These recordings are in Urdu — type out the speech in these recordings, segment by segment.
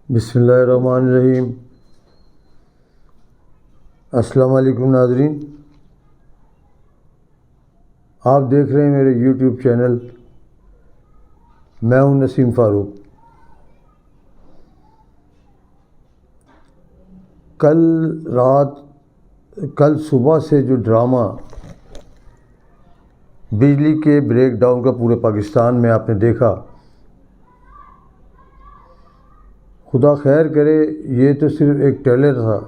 بسم اللہ الرحمن الرحیم۔ السلام علیکم ناظرین، آپ دیکھ رہے ہیں میرے یوٹیوب چینل۔ میں ہوں نسیم فاروق۔ کل صبح سے جو ڈرامہ بجلی کے بریک ڈاؤن کا پورے پاکستان میں آپ نے دیکھا، خدا خیر کرے، یہ تو صرف ایک ٹریلر تھا،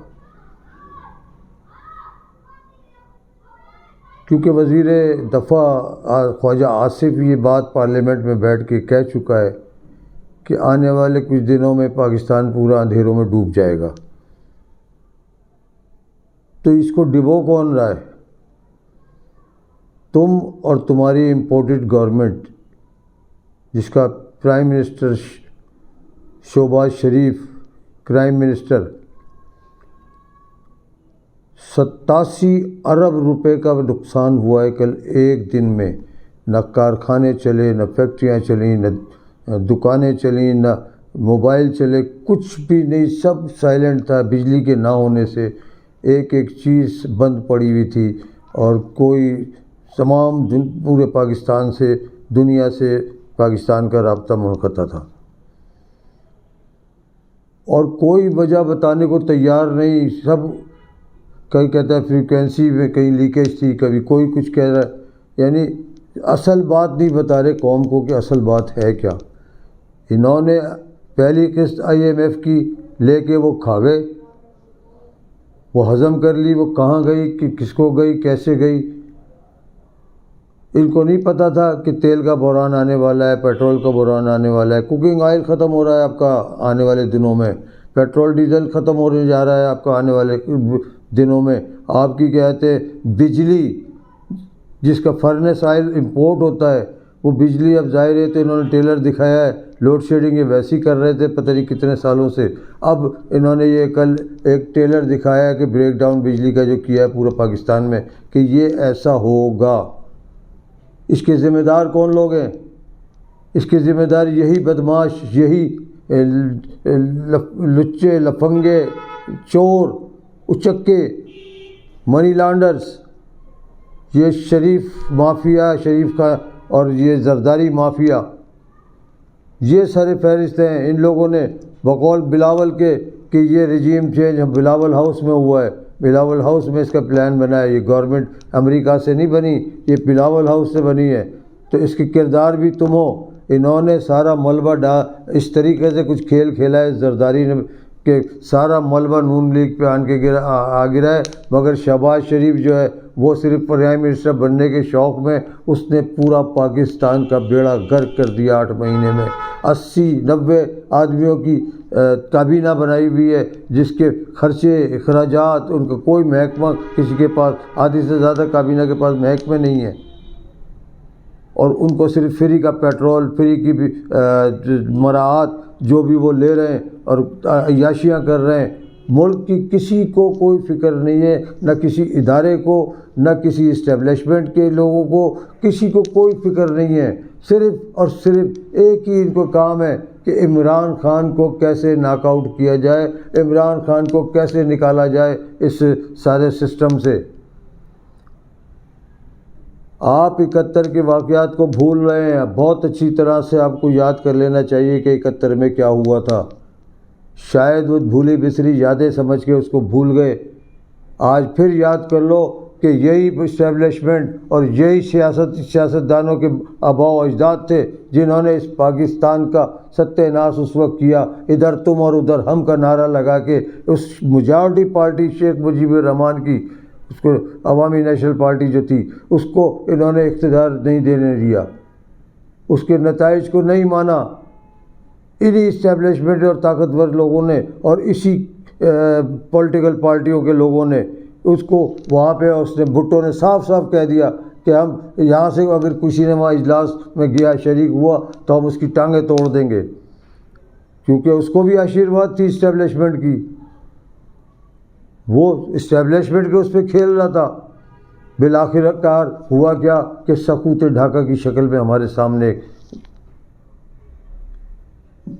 کیونکہ وزیر دفاع خواجہ آصف یہ بات پارلیمنٹ میں بیٹھ کے کہہ چکا ہے کہ آنے والے کچھ دنوں میں پاکستان پورا اندھیروں میں ڈوب جائے گا۔ تو اس کو ڈبو کون رہا ہے؟ تم اور تمہاری امپورٹڈ گورنمنٹ، جس کا پرائم منسٹر شہباز شریف پرائم منسٹر، 87 ارب روپے کا نقصان ہوا ہے کل ایک دن میں۔ نہ کارخانے چلے، نہ فیکٹریاں چلیں، نہ دکانیں چلیں، نہ موبائل چلے، کچھ بھی نہیں، سب سائلنٹ تھا۔ بجلی کے نہ ہونے سے ایک ایک چیز بند پڑی ہوئی تھی، اور کوئی تمام پورے پاکستان سے، دنیا سے پاکستان کا رابطہ منقطع تھا، اور کوئی وجہ بتانے کو تیار نہیں۔ سب کہیں کہتا ہے فریکوینسی میں کہیں لیکیج تھی، کبھی کوئی کچھ کہہ رہا ہے، یعنی اصل بات نہیں بتا رہے قوم کو کہ اصل بات ہے کیا۔ انہوں نے پہلی قسط IMF کی لے کے وہ کھا گئے، وہ ہضم کر لی، وہ کہاں گئی، کہ کس کو گئی، کیسے گئی۔ ان کو نہیں پتہ تھا کہ تیل کا بحران آنے والا ہے، پیٹرول کا بحران آنے والا ہے، کوکنگ آئل ختم ہو رہا ہے آپ کا آنے والے دنوں میں، پیٹرول ڈیزل ختم ہونے جا رہا ہے آپ کا آنے والے دنوں میں۔ آپ کی کہتے بجلی، جس کا فرنس آئل امپورٹ ہوتا ہے، وہ بجلی اب ظاہر ہے تو انہوں نے ٹیلر دکھایا ہے، لوڈ شیڈنگ یہ ویسی کر رہے تھے پتہ نہیں کتنے سالوں سے، اب انہوں نے یہ کل ایک ٹیلر دکھایا ہے کہ بریک ڈاؤن بجلی کا جو کیا ہے پورے پاکستان میں، کہ یہ ایسا ہوگا۔ اس کے ذمہ دار کون لوگ ہیں؟ اس کے ذمہ دار یہی بدماش، یہی لچے، لفنگے، چور، اچکے، منی لانڈرز، یہ شریف مافیا، شریف کا، اور یہ زرداری مافیا، یہ سارے فہرست ہیں۔ ان لوگوں نے بقول بلاول کے کہ یہ رجیم چینج بلاول ہاؤس میں ہوا ہے، بلاول ہاؤس میں اس کا پلان بنا ہے، یہ گورنمنٹ امریکہ سے نہیں بنی، یہ بلاول ہاؤس سے بنی ہے، تو اس کے کردار بھی تم ہو۔ انہوں نے سارا ملبہ اس طریقے سے کچھ کھیل کھیلا ہے زرداری نے کہ سارا ملبہ نون لیگ پہ آن کے گرا ہے، مگر شہباز شریف جو ہے وہ صرف پرائم منسٹر بننے کے شوق میں اس نے پورا پاکستان کا بیڑا غرق کر دیا 8 مہینے میں۔ 80-90 آدمیوں کی کابینہ بنائی ہوئی ہے، جس کے خرچے اخراجات ان کا کوئی محکمہ کسی کے پاس، آدھی سے زیادہ کابینہ کے پاس محکمے نہیں ہیں، اور ان کو صرف فری کا پیٹرول، فری کی بھی مراعات جو بھی وہ لے رہے ہیں اور عیاشیاں کر رہے ہیں۔ ملک کی کسی کو کوئی فکر نہیں ہے، نہ کسی ادارے کو، نہ کسی اسٹیبلشمنٹ کے لوگوں کو، کسی کو کوئی فکر نہیں ہے۔ صرف اور صرف ایک ہی ان کو کام ہے کہ عمران خان کو کیسے ناک آؤٹ کیا جائے، عمران خان کو کیسے نکالا جائے اس سارے سسٹم سے۔ آپ 71 کے واقعات کو بھول رہے ہیں، بہت اچھی طرح سے آپ کو یاد کر لینا چاہیے کہ 71 میں کیا ہوا تھا۔ شاید وہ بھولی بسری یادیں سمجھ کے اس کو بھول گئے۔ آج پھر یاد کر لو کہ یہی اسٹیبلشمنٹ اور یہی سیاستدانوں کے آباء و اجداد تھے جنہوں نے اس پاکستان کا ستیہ ناش اس وقت کیا، ادھر تم اور ادھر ہم کا نعرہ لگا کے اس میجارٹی پارٹی شیخ مجیب الرحمان کی، اس کو عوامی نیشنل پارٹی جو تھی، اس کو انہوں نے اقتدار نہیں دینے دیا، اس کے نتائج کو نہیں مانا۔ انہی اسٹیبلشمنٹ اور طاقتور لوگوں نے اور اسی پولیٹیکل پارٹیوں کے لوگوں نے اس کو وہاں پہ، اس نے بھٹو نے صاف صاف کہہ دیا کہ ہم یہاں سے اگر کسی نے وہاں اجلاس میں گیا، شریک ہوا، تو ہم اس کی ٹانگیں توڑ دیں گے، کیونکہ اس کو بھی آشیرواد تھی اسٹیبلشمنٹ کی، وہ اسٹیبلشمنٹ کے اس پہ کھیل رہا تھا۔ بالآخر کار ہوا کیا کہ سقوط ڈھاکہ کی شکل میں ہمارے سامنے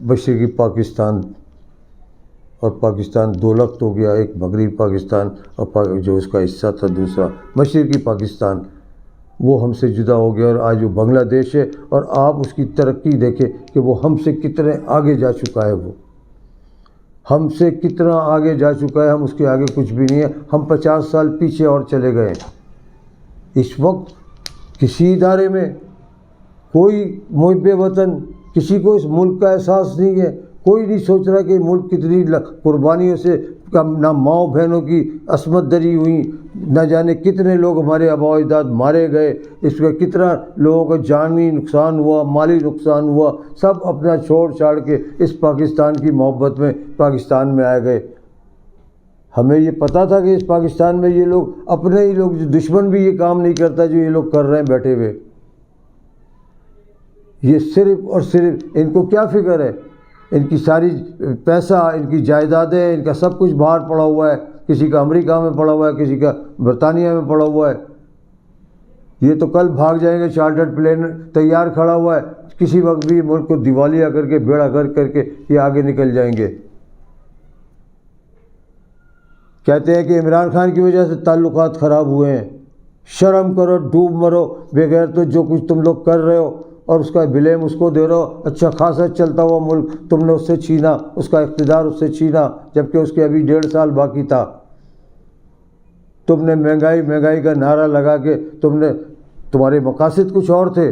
مشرقی پاکستان اور پاکستان دو لخت ہو گیا، ایک مغربی پاکستان اور جو اس کا حصہ تھا دوسرا مشرقی پاکستان، وہ ہم سے جدا ہو گیا، اور آج وہ بنگلہ دیش ہے، اور آپ اس کی ترقی دیکھیں کہ وہ ہم سے کتنے آگے جا چکا ہے، وہ ہم سے کتنا آگے جا چکا ہے، ہم اس کے آگے کچھ بھی نہیں ہے، ہم 50 سال پیچھے اور چلے گئے۔ اس وقت کسی ادارے میں کوئی محب وطن، کسی کو اس ملک کا احساس نہیں ہے، کوئی نہیں سوچ رہا کہ ملک کتنی قربانیوں سے نہ ماؤں بہنوں کی عصمت دری ہوئی، نہ جانے کتنے لوگ ہمارے آباء و اجداد مارے گئے، اس کا کتنا لوگوں کا جانی نقصان ہوا، مالی نقصان ہوا، سب اپنا چھوڑ چھاڑ کے اس پاکستان کی محبت میں پاکستان میں آئے گئے۔ ہمیں یہ پتہ تھا کہ اس پاکستان میں یہ لوگ اپنے ہی لوگ، دشمن بھی یہ کام نہیں کرتا جو یہ لوگ کر رہے ہیں بیٹھے ہوئے۔ یہ صرف اور صرف ان کو کیا فکر ہے، ان کی ساری پیسہ، ان کی جائیدادیں، ان کا سب کچھ باہر پڑا ہوا ہے، کسی کا امریکہ میں پڑا ہوا ہے، کسی کا برطانیہ میں پڑا ہوا ہے۔ یہ تو کل بھاگ جائیں گے، چارٹرڈ پلین تیار کھڑا ہوا ہے، کسی وقت بھی ملک کو دیوالیہ کر کے بیڑا غرق کر کے یہ آگے نکل جائیں گے۔ کہتے ہیں کہ عمران خان کی وجہ سے تعلقات خراب ہوئے ہیں۔ شرم کرو، ڈوب مرو، بغیر تو جو کچھ تم لوگ کر رہے ہو اور اس کا بلیم اس کو دے رہے ہو۔ اچھا خاصا چلتا ہوا ملک تم نے اس سے چھینا، اس کا اقتدار اس سے چھینا، جبکہ اس کے ابھی 1.5 سال باقی تھا۔ تم نے مہنگائی مہنگائی کا نعرہ لگا کے تمہارے مقاصد کچھ اور تھے۔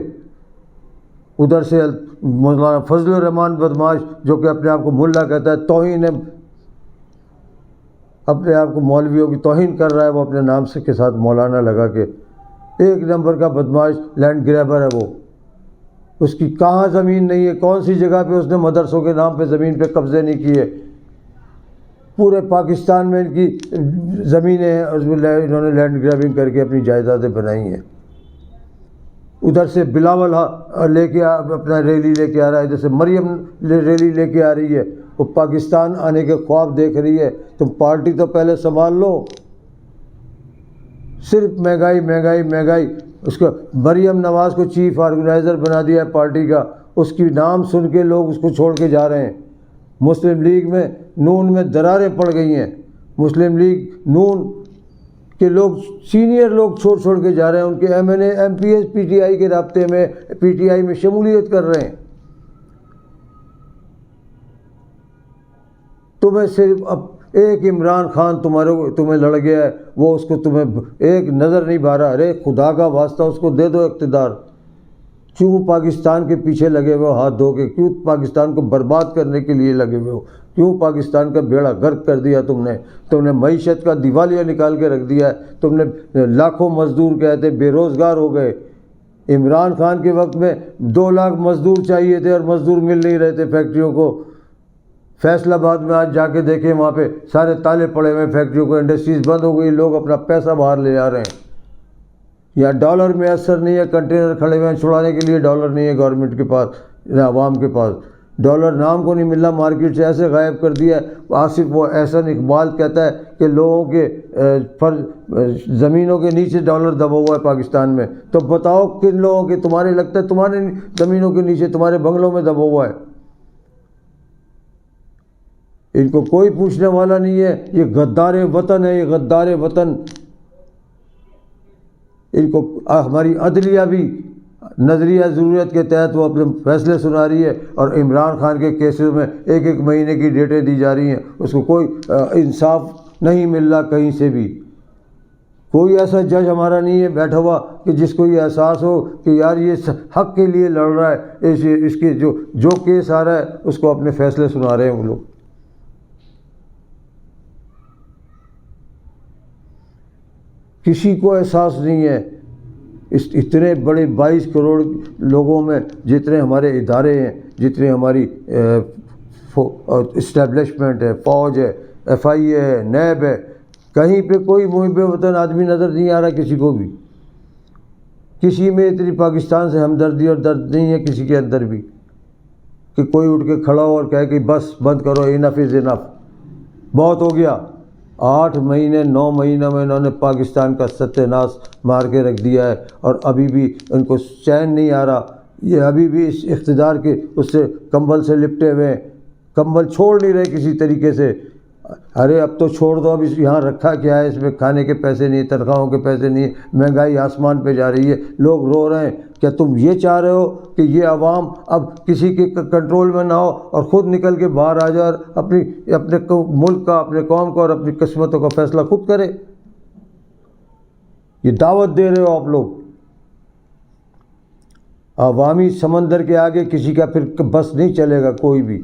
ادھر سے مولانا فضل الرحمان بدماش، جو کہ اپنے آپ کو ملا کہتا ہے، توہین ہے، اپنے آپ کو مولویوں کی توہین کر رہا ہے، وہ اپنے نام سے کے ساتھ مولانا لگا کے، ایک نمبر کا بدماش لینڈ گریبر ہے وہ۔ اس کی کہاں زمین نہیں ہے، کون سی جگہ پہ اس نے مدرسوں کے نام پہ زمین پہ قبضے نہیں کیے۔ پورے پاکستان میں ان کی زمینیں ہیں، اور انہوں نے لینڈ گریبنگ کر کے اپنی جائیدادیں بنائی ہیں۔ ادھر سے بلاول لے کے اپنا ریلی لے کے آ رہا ہے، جیسے مریم ریلی لے کے آ رہی ہے، وہ پاکستان آنے کے خواب دیکھ رہی ہے۔ تم پارٹی تو پہلے سنبھال لو، صرف مہنگائی مہنگائی مہنگائی۔ اس کو مریم نواز کو چیف آرگنائزر بنا دیا ہے پارٹی کا، اس کی نام سن کے لوگ اس کو چھوڑ کے جا رہے ہیں۔ مسلم لیگ میں نون میں دراریں پڑ گئی ہیں، مسلم لیگ نون کے لوگ سینئر لوگ چھوڑ کے جا رہے ہیں، ان کے M N A M P S P T I کے رابطے میں پی ٹی آئی میں شمولیت کر رہے ہیں۔ تمہیں صرف اب ایک عمران خان تمہیں لڑ گیا ہے، وہ اس کو تمہیں ایک نظر نہیں بھارا۔ ارے خدا کا واسطہ اس کو دے دو اقتدار۔ کیوں پاکستان کے پیچھے لگے ہوئے ہو ہاتھ دھو کے؟ کیوں پاکستان کو برباد کرنے کے لیے لگے ہوئے ہو؟ کیوں پاکستان کا بیڑا غرق کر دیا تم نے معیشت کا دیوالیہ نکال کے رکھ دیا ہے۔ تم نے لاکھوں مزدور کہتے بے روزگار ہو گئے۔ عمران خان کے وقت میں 2 لاکھ مزدور چاہیے تھے اور مزدور مل نہیں رہے تھے فیکٹریوں کو۔ فیصل آباد میں آج جا کے دیکھیں، وہاں پہ سارے تالے پڑے ہوئے فیکٹریوں کو، انڈسٹریز بند ہو گئی، لوگ اپنا پیسہ باہر لے جا رہے ہیں۔ یا ڈالر میں اثر نہیں ہے، کنٹینر کھڑے ہوئے ہیں، چھڑانے کے لیے ڈالر نہیں ہے گورنمنٹ کے پاس، عوام کے پاس ڈالر نام کو نہیں ملنا، مارکیٹ سے ایسے غائب کر دیا ہے۔ آصف وہ احسن اقبال کہتا ہے کہ لوگوں کے زمینوں کے نیچے ڈالر دبا ہوا ہے پاکستان میں، تو بتاؤ کن لوگوں کے، تمہارے لگتا ہے تمہارے زمینوں کے نیچے تمہارے بنگلوں میں دبا ہوا ہے؟ ان کو کوئی پوچھنے والا نہیں ہے۔ یہ غدار وطن ہے، یہ غدار وطن۔ ان کو ہماری عدلیہ بھی نظریہ ضرورت کے تحت وہ اپنے فیصلے سنا رہی ہے، اور عمران خان کے کیسز میں 1 مہینے کی ڈیٹیں دی جا رہی ہیں، اس کو کوئی انصاف نہیں مل رہا کہیں سے بھی۔ کوئی ایسا جج ہمارا نہیں ہے بیٹھا ہوا کہ جس کو یہ احساس ہو کہ یار یہ حق کے لیے لڑ رہا ہے، اس کے جو کیس آ رہا ہے اس کو اپنے فیصلے سنا رہے ہیں وہ لوگ۔ کسی کو احساس نہیں ہے۔ اتنے بڑے 22 کروڑ لوگوں میں جتنے ہمارے ادارے ہیں، جتنے ہماری اسٹیبلشمنٹ ہے، فوج ہے، ایف آئی اے ہے، نیب ہے، کہیں پہ کوئی محب وطن آدمی نظر نہیں آ رہا کسی کو بھی۔ کسی میں اتنی پاکستان سے ہمدردی اور درد نہیں ہے کسی کے اندر بھی کہ کوئی اٹھ کے کھڑا ہو اور کہے کہ بس بند کرو، انف از انف، بہت ہو گیا۔ 8 مہینے 9 مہینوں میں انہوں نے پاکستان کا ستیہ ناش مار کے رکھ دیا ہے، اور ابھی بھی ان کو چین نہیں آ رہا۔ یہ ابھی بھی اس اقتدار کے اس سے کمبل سے لپٹے ہوئے ہیں، کمبل چھوڑ نہیں رہے کسی طریقے سے۔ ارے اب تو چھوڑ دو، اب اس یہاں رکھا کیا ہے، اس میں کھانے کے پیسے نہیں، تنخواہوں کے پیسے نہیں، مہنگائی آسمان پہ جا رہی ہے، لوگ رو رہے ہیں۔ کیا تم یہ چاہ رہے ہو کہ یہ عوام اب کسی کے کنٹرول میں نہ ہو اور خود نکل کے باہر آ جائے اور اپنے ملک کا، اپنے قوم کا اور اپنی قسمتوں کا فیصلہ خود کرے؟ یہ دعوت دے رہے ہو آپ لوگ۔ عوامی سمندر کے آگے کسی کا پھر بس نہیں چلے گا کوئی بھی۔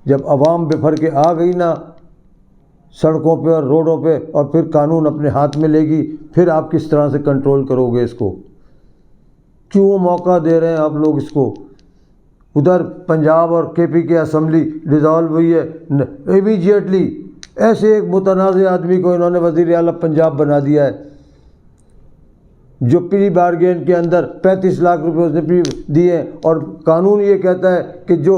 جب عوام بفر کے آ گئی نا سڑکوں پہ اور روڈوں پہ، اور پھر قانون اپنے ہاتھ میں لے گی، پھر آپ کس طرح سے کنٹرول کرو گے اس کو؟ کیوں موقع دے رہے ہیں آپ لوگ اس کو؟ ادھر پنجاب اور کے پی کے اسمبلی ڈیزالو ہوئی ہے امیجیٹلی، ایسے ایک متنازع آدمی کو انہوں نے وزیر اعلیٰ پنجاب بنا دیا ہے، جو پری بارگین کے اندر 35 لاکھ روپے اس نے دیے، اور قانون یہ کہتا ہے کہ جو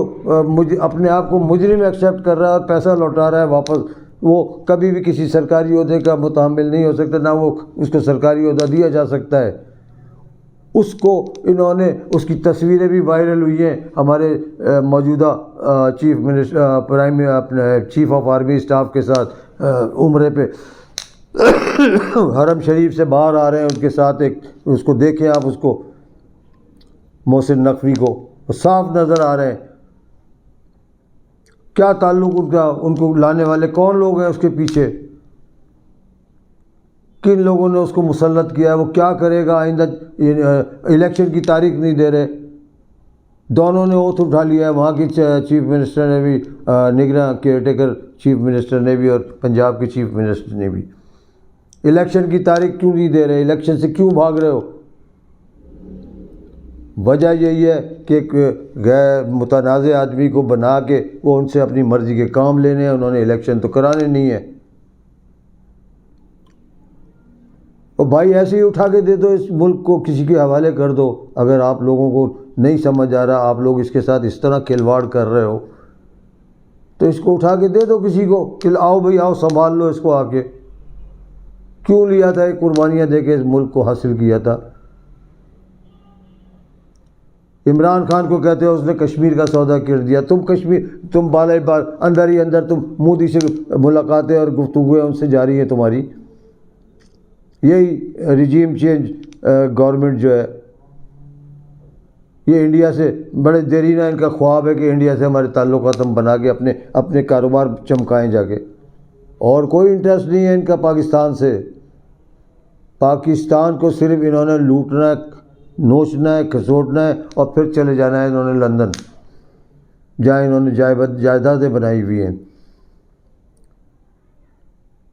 اپنے آپ کو مجرم ایکسیپٹ کر رہا ہے اور پیسہ لوٹا رہا ہے واپس، وہ کبھی بھی کسی سرکاری عہدے کا متحمل نہیں ہو سکتا، نہ وہ اس کو سرکاری عہدہ دیا جا سکتا ہے۔ اس کو انہوں نے، اس کی تصویریں بھی وائرل ہوئی ہیں ہمارے موجودہ چیف منسٹر اپنے چیف آف آرمی اسٹاف کے ساتھ عمرے پہ حرم شریف سے باہر آ رہے ہیں، ان کے ساتھ ایک، اس کو دیکھیں آپ، اس کو محسن نقوی کو صاف نظر آ رہے ہیں۔ کیا تعلق ان کا؟ ان کو لانے والے کون لوگ ہیں اس کے پیچھے؟ کن لوگوں نے اس کو مسلط کیا ہے؟ وہ کیا کرے گا آئندہ؟ الیکشن کی تاریخ نہیں دے رہے۔ دونوں نے اوتھ اٹھا لیا ہے، وہاں کی چیف منسٹر نے بھی، نگراں کیئر ٹیکر چیف منسٹر نے بھی، اور پنجاب کے چیف منسٹر نے بھی۔ الیکشن کی تاریخ کیوں نہیں دے رہے؟ الیکشن سے کیوں بھاگ رہے ہو؟ وجہ یہی ہے کہ ایک غیر متنازع آدمی کو بنا کے وہ ان سے اپنی مرضی کے کام لینے ہیں، انہوں نے الیکشن تو کرانے نہیں ہیں۔ اور بھائی ایسے ہی اٹھا کے دے دو، اس ملک کو کسی کے حوالے کر دو۔ اگر آپ لوگوں کو نہیں سمجھ آ رہا، آپ لوگ اس کے ساتھ اس طرح کھلواڑ کر رہے ہو، تو اس کو اٹھا کے دے دو کسی کو کہ آؤ بھائی آؤ سنبھال لو اس کو۔ آ کے کیوں لیا تھا؟ یہ قربانیاں دے کے اس ملک کو حاصل کیا تھا۔ عمران خان کو کہتے ہو اس نے کشمیر کا سودا کر دیا۔ تم بالائے بال اندر ہی اندر تم مودی سے ملاقاتیں اور گفتگویں ان سے جاری ہیں تمہاری۔ یہی رجیم چینج گورنمنٹ جو ہے، یہ انڈیا سے بڑے دیرینہ ان کا خواب ہے کہ انڈیا سے ہمارے تعلقات ہم بنا کے اپنے کاروبار چمکائیں جا کے، اور کوئی انٹرسٹ نہیں ہے ان کا پاکستان سے۔ پاکستان کو صرف انہوں نے لوٹنا ہے، نوچنا ہے، کھسوٹنا ہے، اور پھر چلے جانا ہے انہوں نے لندن، جہاں انہوں نے جائیدادیں بنائی ہوئی ہیں۔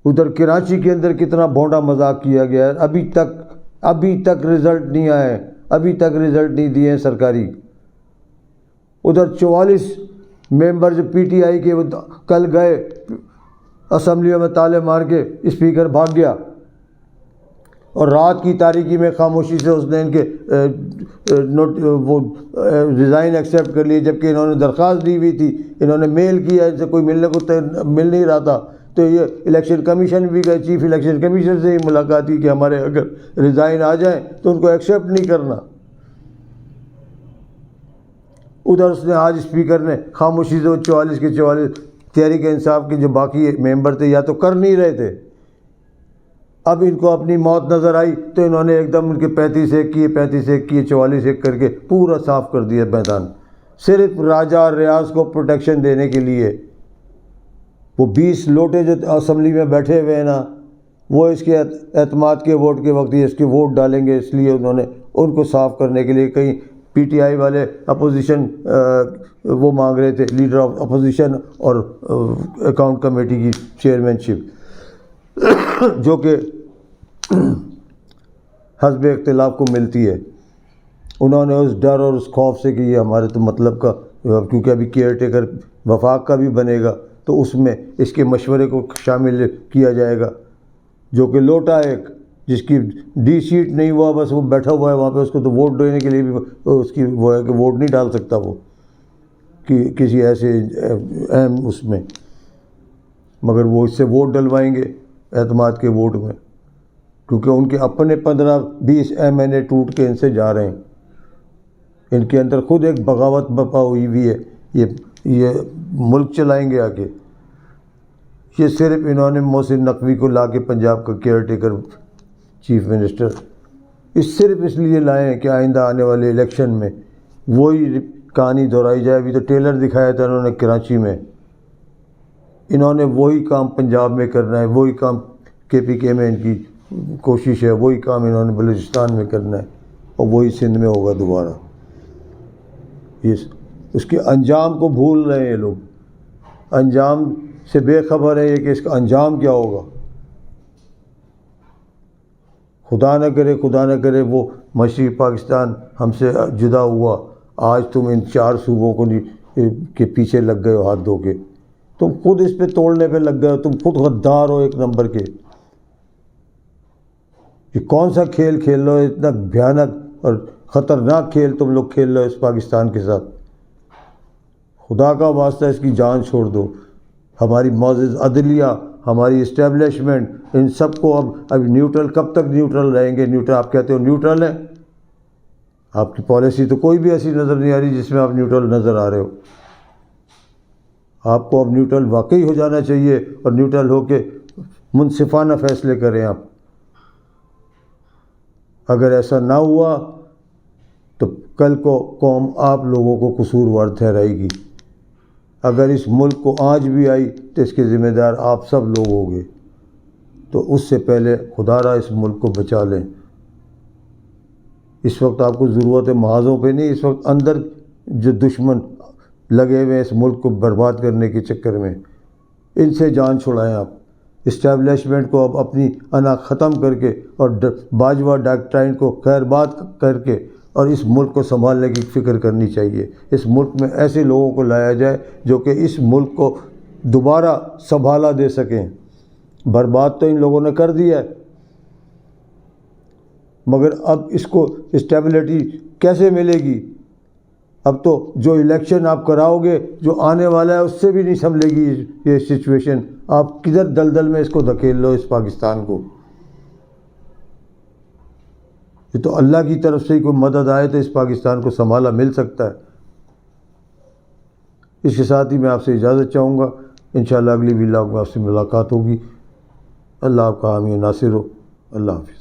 ادھر کراچی کے اندر کتنا بھونڈا مذاق کیا گیا ہے، ابھی تک رزلٹ نہیں آئے، ابھی تک رزلٹ نہیں دیے ہیں سرکاری۔ ادھر 44 ممبر جو پی ٹی آئی کے، وہ کل گئے اسمبلیوں میں تالے مار کے، اسپیکر بھاگ گیا، اور رات کی تاریکی میں خاموشی سے اس نے ان کے وہ ریزائن ایکسیپٹ کر لیے، جبکہ انہوں نے درخواست دی ہوئی تھی، انہوں نے میل کیا، ان سے کوئی ملنے کو مل نہیں رہا تھا۔ تو یہ الیکشن کمیشن بھی گئے، چیف الیکشن کمیشن سے ہی ملاقات کی کہ ہمارے اگر ریزائن آ جائیں تو ان کو ایکسیپٹ نہیں کرنا۔ ادھر اس نے آج اسپیکر نے خاموشی سے وہ 44 کے 44 تحریک انصاف کے جو باقی ممبر تھے یا تو کر نہیں رہے تھے، اب ان کو اپنی موت نظر آئی تو انہوں نے ایک دم ان کے 35-1 کیے، 35-1 کیے، 44-1 کر کے پورا صاف کر دیا میدان، صرف راجہ اور ریاض کو پروٹیکشن دینے کے لیے۔ وہ 20 لوٹے جو اسمبلی میں بیٹھے ہوئے ہیں نا، وہ اس کے اعتماد کے ووٹ کے وقت ہی اس کے ووٹ ڈالیں گے، اس لیے انہوں نے ان کو صاف کرنے کے لیے کہیں پی ٹی آئی والے اپوزیشن وہ مانگ رہے تھے، لیڈر آف اپوزیشن اور اکاؤنٹ کمیٹی کی چیئرمین شپ، جو کہ حزب اختلاف کو ملتی ہے۔ انہوں نے اس ڈر اور اس خوف سے کہ یہ ہمارے تو مطلب کا، کیونکہ ابھی کیئر ٹیکر وفاق کا بھی بنے گا تو اس میں اس کے مشورے کو شامل کیا جائے گا، جو کہ لوٹا ایک جس کی ڈی سیٹ نہیں ہوا، بس وہ بیٹھا ہوا ہے وہاں پہ، اس کو تو ووٹ دینے کے لیے بھی اس کی وہ ہے کہ ووٹ نہیں ڈال سکتا وہ کہ کسی ایسے اہم اس میں، مگر وہ اس سے ووٹ ڈلوائیں گے اعتماد کے ووٹ میں، کیونکہ ان کے اپنے 15-20 ایم این اے ٹوٹ کے ان سے جا رہے ہیں۔ ان کے اندر خود ایک بغاوت برپا ہوئی ہوئی ہے، یہ ملک چلائیں گے آگے، یہ صرف انہوں نے محسن نقوی کو لا کے پنجاب کا کیئر ٹیکر چیف منسٹر صرف اس لیے لائے ہیں کہ آئندہ آنے والے الیکشن میں وہی کہانی دہرائی جائے. ابھی تو ٹیلر دکھایا تھا انہوں نے کراچی میں. انہوں نے وہی کام پنجاب میں کرنا ہے, وہی کام KPK میں ان کی کوشش ہے, وہی کام انہوں نے بلوچستان میں کرنا ہے, اور وہی سندھ میں ہوگا دوبارہ. اس کے انجام کو بھول رہے ہیں یہ لوگ, انجام سے بے خبر ہے یہ کہ اس کا انجام کیا ہوگا. خدا نہ کرے وہ مشرقی پاکستان ہم سے جدا ہوا, آج تم ان 4 صوبوں کو کے پیچھے لگ گئے ہو ہاتھ دھو کے. تم خود اس پہ توڑنے پہ لگ گئے ہو, تم خود غدار ہو ایک نمبر کے. یہ کون سا کھیل کھیل رہے ہو, اتنا بھیانک اور خطرناک کھیل تم لوگ کھیل رہے ہو اس پاکستان کے ساتھ. خدا کا واسطہ اس کی جان چھوڑ دو. ہماری معزز عدلیہ, ہماری اسٹیبلشمنٹ, ان سب کو اب نیوٹرل, کب تک نیوٹرل رہیں گے؟ نیوٹرل آپ کہتے ہو نیوٹرل ہیں, آپ کی پالیسی تو کوئی بھی ایسی نظر نہیں آ رہی جس میں آپ نیوٹرل نظر آ رہے ہو. آپ کو اب نیوٹرل واقعی ہو جانا چاہیے, اور نیوٹرل ہو کے منصفانہ فیصلے کریں آپ. اگر ایسا نہ ہوا تو کل کو قوم آپ لوگوں کو قصوروار ٹھہرائے گی. اگر اس ملک کو آنچ بھی آئی تو اس کے ذمہ دار آپ سب لوگ ہوں گے. تو اس سے پہلے خدا را اس ملک کو بچا لیں. اس وقت آپ کو ضرورت ہے محاذوں پہ نہیں, اس وقت اندر جو دشمن لگے ہوئے ہیں اس ملک کو برباد کرنے کے چکر میں, ان سے جان چھڑائیں آپ. اسٹیبلشمنٹ کو اب اپنی انا ختم کر کے اور باجوہ ڈاکٹرائن کو خیر بات کر کے اور اس ملک کو سنبھالنے کی فکر کرنی چاہیے. اس ملک میں ایسے لوگوں کو لایا جائے جو کہ اس ملک کو دوبارہ سنبھالا دے سکیں. برباد تو ان لوگوں نے کر دیا ہے, مگر اب اس کو اسٹیبلٹی کیسے ملے گی؟ اب تو جو الیکشن آپ کراؤ گے جو آنے والا ہے اس سے بھی نہیں سنبھلے گی یہ سچویشن. آپ کدھر دلدل میں اس کو دھکیل لو اس پاکستان کو. یہ تو اللہ کی طرف سے ہی کوئی مدد آئے تو اس پاکستان کو سنبھالا مل سکتا ہے. اس کے ساتھ ہی میں آپ سے اجازت چاہوں گا. انشاءاللہ اگلی ویلاگ میں آپ سے ملاقات ہوگی. اللہ آپ کا حامی و ناصر ہو. اللہ حافظ.